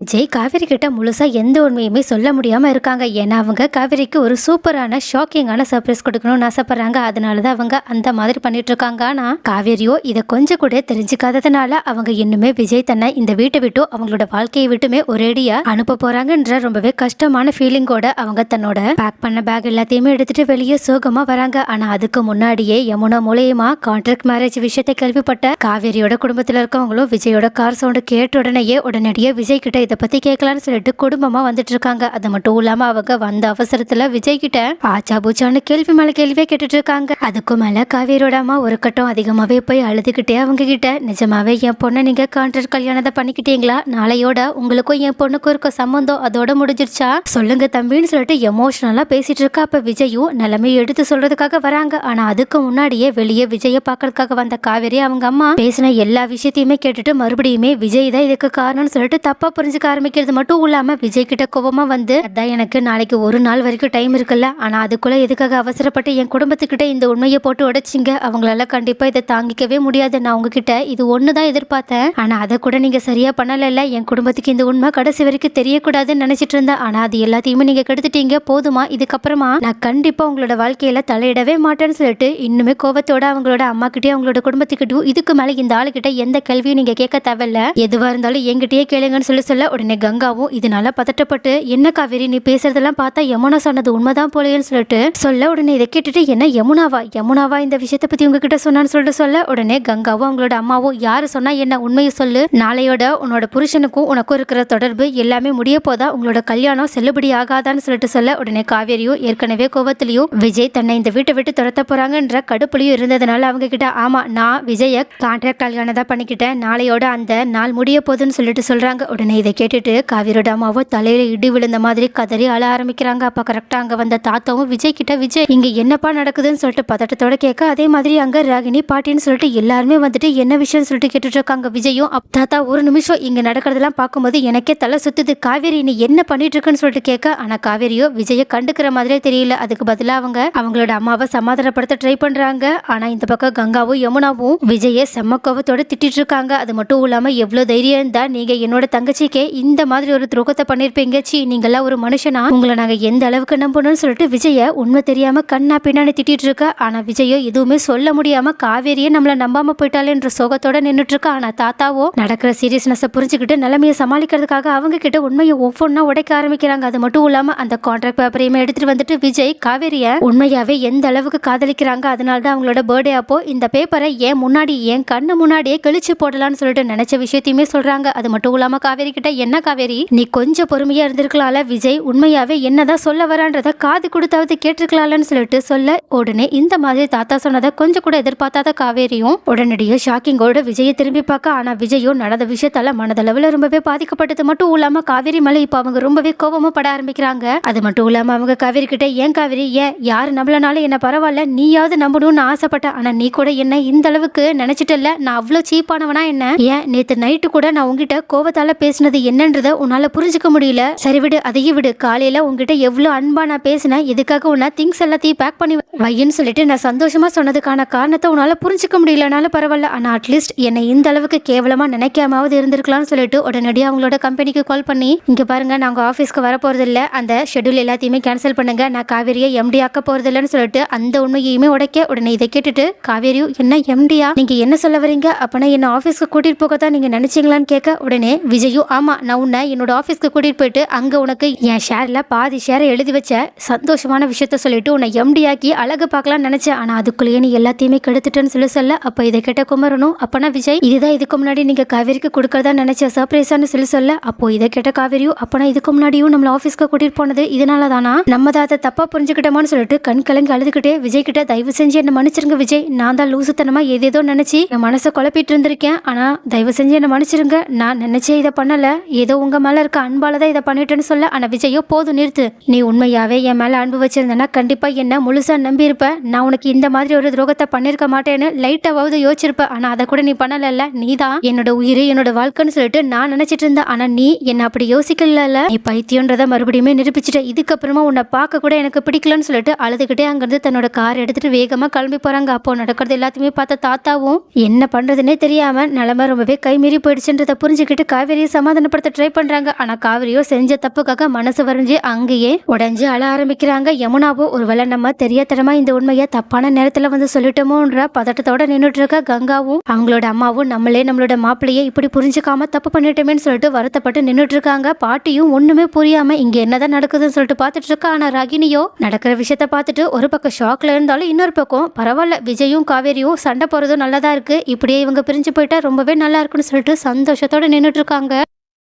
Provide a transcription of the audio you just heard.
விஜய் காவேரி கிட்ட முழுசா எந்த உண்மையுமே சொல்ல முடியாம இருக்காங்க. ஏன்னா அவங்க காவேரிக்கு ஒரு சூப்பரான ஷாக்கிங்கான சர்ப்ரைஸ் கொடுக்கணும்னு ஆசைப்படுறாங்க. அதனாலதான் அவங்க அந்த மாதிரி பண்ணிட்டு இருக்காங்க. ஆனா காவேரியோ இதை கொஞ்சம் கூட தெரிஞ்சுக்காததுனால அவங்க இன்னுமே விஜய் தன்னை இந்த வீட்டை விட்டு அவங்களோட வாழ்க்கையை விட்டுமே ஒரேடியா அனுப்ப போறாங்கன்ற ரொம்பவே கஷ்டமான ஃபீலிங்கோட அவங்க தன்னோட பேக் பண்ண பேக் எல்லாத்தையுமே எடுத்துட்டு வெளியே சோகமா வராங்க. ஆனா அதுக்கு முன்னாடியே யமுனா மூலியமா கான்ட்ராக்ட் மேரேஜ் விஷயத்தை கேள்விப்பட்ட காவேரியோட குடும்பத்துல இருக்கவங்களும் விஜயோட கார் சவுண்ட் கேட்ட உடனடியே விஜய் கிட்ட இதை பத்தி கேட்கலான்னு சொல்லிட்டு குடும்பமா வந்துட்டு இருக்காங்க. அது மட்டும் இல்லாம அவங்க வந்த அவசரத்துல விஜய் கிட்ட ஆச்சா பூச்சான்னு கேள்வி மேல கேள்வியே கேட்டுட்டு இருக்காங்க. அதுக்கும் மேல காவேரியோட அம்மா ஒரு கட்டம் அதிகமாவே போய் அழுதுகிட்டே அவங்க கிட்ட நிஜமாவே என் பொண்ணை நீங்க கான்ட்ராக்ட் கல்யாணத்தை பண்ணிக்கிட்டீங்களா, நாளையோட உங்களுக்கும் என் பொண்ணுக்கும் இருக்க சம்பந்தம் அதோட முடிஞ்சிருச்சா சொல்லுங்க தம்பின்னு சொல்லிட்டு எமோஷனலா பேசிட்டு இருக்கா. அப்ப விஜயும் நிலைமையை எடுத்து சொல்றதுக்காக வராங்க. ஆனா அதுக்கு முன்னாடியே வெளியே விஜய பாக்குறதுக்காக வந்த காவேரி அவங்க அம்மா பேசின எல்லா விஷயத்தையுமே கேட்டுட்டு மறுபடியுமே விஜய் தான் இதுக்கு காரணம்னு சொல்லிட்டு தப்பா புரிஞ்சுக்க ஆரம்பிக்கிறது மட்டும் இல்லாம விஜய் கிட்ட கோபமா வந்து அதான் எனக்கு நாளைக்கு ஒரு நாள் வரைக்கும் டைம் இருக்குல்ல, ஆனா அதுக்குள்ள எதுக்காக அவசரப்பட்டு என் குடும்பத்துக்கிட்ட இந்த உண்மையை போட்டு உடைச்சிங்க, அவங்களால கண்டிப்பா இதை தாங்கிக்கவே முடியாது, நான் உங்ககிட்ட இது ஒண்ணுதான் எதிர்பார்த்தேன், ஆனா அதை கூட நீங்க சரியா பண்ணல, என் குடும்பத்துக்கு இந்த உண்மை கடைசி வரைக்கும் தெரியக்கூடாதுன்னு நினைச்சிட்டு இருந்தேன், ஆனா அது எல்லாத்தையுமே நீங்க கெடுத்துட்டீங்க, போதுமா, இதுக்கப்புறமா நான் கண்டிப்பா உங்களோட வாழ்க்கையில தலையிடவே மாட்டேன்னு சொல்லிட்டு இன்னுமே கோபத்தோட அவங்களோட அம்மா கிட்டயும் அவங்களோட குடும்பத்துக்கிட்டும் இதுக்கு மேல இந்த ஆளுகிட்ட எந்த கேள்வியும் நீங்க கேட்க தேவையில்ல, எதுவா இருந்தாலும் என்கிட்டயே கேளுங்கன்னு சொல்ல உடனே கங்காவும் இதனால பதட்டப்பட்டு என்ன காவேரி நீ பேசுறதெல்லாம் பார்த்தா யமுனா சொன்னது உண்மைதான் போலேன்னு சொல்ல உடனே இதை கேட்டுட்டு என்ன யமுனாவா இந்த விஷயத்தை பத்தி உங்ககிட்ட சொன்னான்னு சொல்ல உடனே கங்காவும் அவங்களோட அம்மாவும் யாரு சொன்னா என்ன, உண்மையை சொல்லு, நாளையோட உன்னோட புருஷனுக்கும் உனக்கும் இருக்கிற தொடர்பு எல்லாமே முடிய போதா, உங்களோட கல்யாணம் செல்லுபடி ஆகாதான்னு சொல்ல உடனே காவேரியும் ஏற்கனவே கோவத்திலையும் விஜய் தன்னை இந்த வீட்டை விட்டு துரத்த போறாங்கன்ற கடுப்புலையும் இருந்ததுனால அவங்க கிட்ட ஆமா நான் விஜய கான்ட்ராக்ட் கல்யாணம் தான் பண்ணிக்கிட்டேன், நாளையோட அந்த நாள் முடிய போகுதுன்னு சொல்லிட்டு சொல்றாங்க. உடனே இதை கேட்டுட்டு காவிரியோட அம்மாவோ தலையில இடி விழுந்த மாதிரி கதறி அழ ஆரம்பிக்கிறாங்க. அப்ப கரெக்டா அங்க வந்த தாத்தாவும் விஜய் கிட்ட விஜய் இங்க என்னப்பா நடக்குதுன்னு சொல்லிட்டு பதட்டத்தோட கேட்க, அதே மாதிரி அங்க ராகினி பாட்டின்னு சொல்லிட்டு எல்லாருமே வந்துட்டு என்ன விஷயம் சொல்லிட்டு கேட்டுட்டு இருக்காங்க. விஜயும் தாத்தா ஒரு நிமிஷம் இங்க நடக்கிறதெல்லாம் பார்க்கும்போது எனக்கே தலை சுத்துது, காவேரி நீ என்ன பண்ணிட்டு இருக்குன்னு சொல்லிட்டு கேட்க, ஆனா காவேரியோ விஜய கண்டுக்கிற மாதிரியே தெரியல. அதுக்கு பதிலா அவங்க அவங்களோட அம்மாவை சமாதானப்படுத்த ட்ரை பண்றாங்க. ஆனா இந்த பக்கம் கங்காவும் யமுனாவும் விஜய செம்ம கோபத்தோட திட்டிட்டு இருக்காங்க. அது மட்டும் இல்லாம எவ்வளவு தைரியம் இருந்தா நீங்க என்னோட தங்கச்சிக்கே இந்த மாதிரி ஒரு துரோகத்தை பண்ணிருப்பீங்க, நீங்கெல்லாம் ஒரு மனுஷனா, உங்களை நாங்க எந்த அளவுக்கு நம்பணும்னு சொல்லிட்டு விஜய உண்மை தெரியாம கண்ணா பின்னாடி திட்டிட்டு இருக்க. ஆனா விஜயோ எதுவுமே சொல்ல முடியாம காவேரியே நம்மள நம்பாம போயிட்டாலேன்ற சோகத்தோட நின்றுட்டு இருக்கா. ஆனா தாத்தாவோ நடக்கிற சீரியஸ்னஸ் புரிஞ்சுக்கிட்டு நிலைமையை சமாளிக்கிறதுக்காக அவங்க கிட்ட உண்மையை ஒவ்வொன்னா உடைக்க ஆரம்பிக்கிறாங்க. அது மட்டும் இல்லாம அந்த கான்ட்ராக்ட் பேப்பரையுமே எடுத்துட்டு வந்துட்டு விஜய் காவேரிய உண்மையாவே எந்த அளவுக்கு காதலிக்கிறாங்க, அதனாலதான் அவங்களோட பர்த்டே அப்போ இந்த பேப்பரை ஏன் முன்னாடி என் கண்ணு முன்னாடியே கிழிச்சு போடலான்னு சொல்லிட்டு நினைச்ச விஷயத்தையுமே சொல்றாங்க. அது மட்டும் இல்லாம காவேரி கிட்ட என்ன காவேரி நீ கொஞ்சம் பொறுமையா இருந்திருக்கலாம்ல, விஜய் உண்மையாவே என்னதான் சொல்ல வரான்றத காது கொடுத்தாவது கேட்டிருக்கலாம்னு சொல்லிட்டு சொல்ல உடனே இந்த மாதிரி தாத்தா சொன்னதை கொஞ்சம் கூட எதிர்பார்த்தாத காவேரியும் உடனடியே ஷாக்கிங்கோட விஜயை திரும்பி பார்க்க, ஆனா விஜயும் நடந்த விஷயத்தால மனதளவுல ரொம்பவே பாதிக்கப்பட்டது மட்டும் இல்லாம காவேரி மேல இப்ப அவங்க ரொம்பவே கோபமும் பட ஆரம்பிக்கிறாங்க. அது மட்டும் இல்லாம அவங்க காவேரி கிட்ட ஏன் காவேரி ஏன் யாரு நம்பலனாலும் என்ன பரவாயில்ல, நீயாவது நம்பணும்னு ஆசைப்பட்ட, ஆனா நீ கூட என்ன இந்த அளவுக்கு நினைச்சிட்டல, நான் அவ்வளவு சீப்பானவனா என்ன, ஏன் நேத்து நைட்டு கூட நான் உங்ககிட்ட கோவத்தால பேசினது என்னன்றத உன்னால புரிஞ்சுக்க முடியல, சரி விடு அதையும் விடு, காலையில உங்ககிட்ட எவ்வளவு அன்பா நான் பேசினேன், எதுக்காக உன்ன திங்ஸ் எல்லாத்தையும் பேக் பண்ணி வையின்னு சொல்லிட்டு நான் சந்தோஷமா சொன்னதுக்கான காரணத்தை உன்னால புரிஞ்சுக்க முடியலனாலும் பரவாயில்ல, ஆனா அட்லீஸ்ட் என்னை இந்த அளவுக்கு கேவலமா நினைக்காமாவது இருந்திருக்கலாம்னு சொல்லிட்டு உடனடியாக அவங்களோட கம்பெனிக்கு கால் பண்ணி இங்க பாருங்க நாங்க ஆபீஸ்க்கு வர போறது இல்ல, அந்த ஷெட்யூல் எல்லாத்தையுமே கேன்சல் பண்ணுங்க, நான் காவேரியை எம்டி ஆக்க போறது இல்லைன்னு சொல்லிட்டு அந்த உண்மையுமே உடைக்க, உடனே இதை கேட்டுட்டு காவேரியும் என்ன எம்டியா, நீங்க என்ன சொல்ல வரீங்க, அப்பனா என்ன ஆபீஸ்க்கு கூட்டிட்டு போகத்தான் நீங்க நினைச்சீங்களான்னு கேட்க, உடனே விஜயும் ஆமா நான் உன்னை என்னோட ஆபீஸ்க்கு கூட்டிட்டு போயிட்டு அங்க உனக்கு என் ஷேர்ல பாதி ஷேரை எழுதி வச்ச சந்தோஷமான விஷயத்த சொல்லிட்டு உன்னை எம்டி ஆக்கி அழகு பார்க்கலாம்னு நினைச்சேன், ஆனா அதுக்குள்ளேயே நீ எல்லாத்தையுமே கெடுத்துட்டேன்னு சொல்ல அப்ப இதை கேட்ட குமரனும் அப்பனா விஜய் இதுதான் இதுக்கு முன்னாடி நீங்க காவேரிக்கு கொடுக்கறதா நினைச்ச சர்ப்ரைஸான்னு சொல்ல அப்போ இதை கேட்ட காவேரியும் அப்பனா இதுக்கு முன்னாடியும் நம்மள ஆபீஸ்க்கு கூட்டிட்டு போனது இதனால தானா, நம்ம தான் அதை தப்பா புரிஞ்சுக்கிட்டோமான்னு சொல்லிட்டு கண் கலங்கி அழுதுகிட்டே விஜய் கிட்ட தயவு செஞ்சு என்ன மன்னிச்சிருங்க விஜய், நான் தான் லூசுத்தனமா ஏதேதோ நினைச்சு என் மனசை குழப்பிட்டு இருந்திருக்கேன், ஆனா தயவு செஞ்சு என்ன மன்னிச்சிருங்க, நான் நினைச்சே இதை பண்ணல, ஏதோ உங்க மேல இருக்க அன்பாலதான் இதை பண்ணிட்டேன்னு சொல்ல, ஆனா விஜயோ போதும் நிறுத்து, நீ உண்மையாவே என் மேல அன்பு வச்சிருந்தனா கண்டிப்பா என்ன முழுசா நம்பி இருப்ப, நான் உனக்கு இந்த மாதிரி ஒரு துரோகத்தை பண்ணிருக்க மாட்டேன்னு லைட்டாவது யோசிச்சிருப்ப, ஆனா அதை கூட நீ பண்ணல, நீதான் என்னோட உயிர் என்னோட வாழ்க்கைன்னு சொல்லிட்டு நான் நினைச்சிட்டு இருந்தேன், ஆனா நீ என்ன அப்படி யோசிக்கல, நீ பைத்தியன்றத மறுபடியுமே நிரூபிச்சிட்ட, இதுக்கப்புறமா உன்னை பார்க்க கூட எனக்கு பிடிக்கலன்னு சொல்லிட்டு அழுதுகிட்டே அங்கிருந்து தன்னோட கார் எடுத்துட்டு வேகமா கிளம்பி போறாங்க. அப்போ நடக்கிறது எல்லாத்தையுமே பார்த்த தாத்தாவும் என்ன பண்றதுன்னே தெரியாம நிலைமை ரொம்பவே கைமீறி போயிடுச்சுன்றத புரிஞ்சுக்கிட்டு காவேரியை சமாதானப்படுத்த சமாதானப்படுத்த ட்ரை பண்றாங்க. ஆனா காவிரியோ செஞ்ச தப்புக்காக மனசு வரைஞ்சு அங்கேயே உடைஞ்சு அழ ஆரம்பிக்கிறாங்க. யமுனாவோ ஒருவேளை நம்ம தெரியாதனமா இந்த உண்மையை தப்பான நேரத்துல வந்து சொல்லிட்டோமோன்ற பதட்டத்தோட நின்றுட்டு இருக்க கங்காவும் அவங்களோட அம்மாவும் நம்மளோட மாப்பிள்ளையே இப்படி புரிஞ்சுக்காம தப்பு பண்ணிட்டோமேன்னு சொல்லிட்டு வருத்தப்பட்டு நின்றுட்டு இருக்காங்க. பாட்டியும் ஒண்ணுமே புரியாம இங்க என்னதான் நடக்குதுன்னு சொல்லிட்டு பாத்துட்டு இருக்கா. ஆனா ராகினியோ நடக்கிற விஷயத்த பார்த்துட்டு ஒரு பக்கம் ஷாக்ல இருந்தாலும் இன்னொரு பக்கம் பரவாயில்ல, விஜயும் காவேரியும் சண்டை போறதும் நல்லதா இருக்கு, இப்படியே இவங்க பிரிஞ்சு போயிட்டா ரொம்பவே நல்லா இருக்குன்னு சொல்லிட்டு சந்தோஷத்தோட நின்றுட்டு இருக்காங்க.